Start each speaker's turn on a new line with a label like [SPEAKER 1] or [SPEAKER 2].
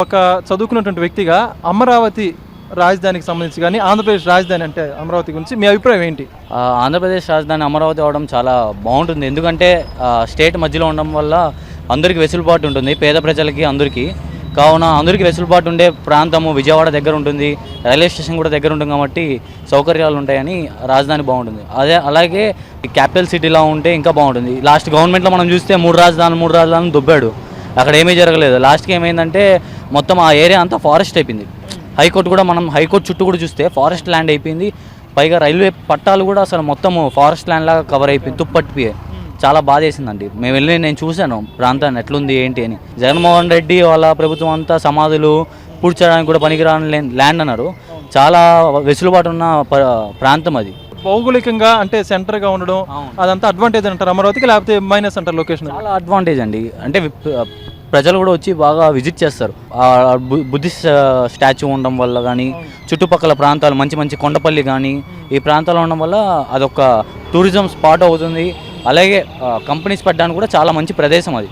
[SPEAKER 1] ఒక చదువుకున్నటువంటి వ్యక్తిగా అమరావతి రాజధానికి సంబంధించి కానీ ఆంధ్రప్రదేశ్ రాజధాని అంటే అమరావతి గురించి మీ అభిప్రాయం ఏంటి?
[SPEAKER 2] ఆంధ్రప్రదేశ్ రాజధాని అమరావతి అవడం చాలా బాగుంటుంది. ఎందుకంటే స్టేట్ మధ్యలో ఉండడం వల్ల అందరికీ వెసులుబాటు ఉంటుంది, పేద ప్రజలకి అందరికీ. కావున అందరికీ వెసులుబాటు ఉండే ప్రాంతము విజయవాడ దగ్గర ఉంటుంది, రైల్వే స్టేషన్ కూడా దగ్గర ఉంటుంది కాబట్టి సౌకర్యాలు ఉంటాయని రాజధాని బాగుంటుంది. అలాగే క్యాపిటల్ సిటీలా ఉంటే ఇంకా బాగుంటుంది. లాస్ట్ గవర్నమెంట్లో మనం చూస్తే మూడు రాజధానులు దుబ్బాడు, అక్కడ ఏమీ జరగలేదు. లాస్ట్కి ఏమైందంటే మొత్తం ఆ ఏరియా అంతా ఫారెస్ట్ అయిపోయింది. హైకోర్టు చుట్టూ కూడా చూస్తే ఫారెస్ట్ ల్యాండ్ అయిపోయింది. పైగా రైల్వే పట్టాలు కూడా అసలు మొత్తం ఫారెస్ట్ ల్యాండ్ లాగా కవర్ అయిపోయింది, తుప్పట్టిపోయాయి. చాలా బాధ వేసిందండి. నేను చూశాను ప్రాంతాన్ని ఎట్లుంది ఏంటి అని. జగన్మోహన్ రెడ్డి వాళ్ళ ప్రభుత్వం అంతా సమాధులు పూడ్చడానికి కూడా పనికిరాని ల్యాండ్ అన్నారు. చాలా వెసులుబాటు ఉన్న ప్రాంతం అది.
[SPEAKER 1] భౌగోళికంగా అంటే సెంటర్గా ఉండడం అదంతా అడ్వాంటేజ్ అంటారు అమరావతికి, లేకపోతే మైనస్ అంటారు లొకేషన్?
[SPEAKER 2] చాలా అడ్వాంటేజ్ అండి. అంటే ప్రజలు కూడా వచ్చి బాగా విజిట్ చేస్తారు. బుద్ధిస్ట్ స్టాచ్యూ ఉండడం వల్ల కానీ, చుట్టుపక్కల ప్రాంతాలు మంచి కొండపల్లి కానీ ఈ ప్రాంతాలు ఉండడం వల్ల అదొక టూరిజం స్పాట్ అవుతుంది. అలాగే కంపెనీస్ పెట్టడానికి కూడా చాలా మంచి ప్రదేశం అది.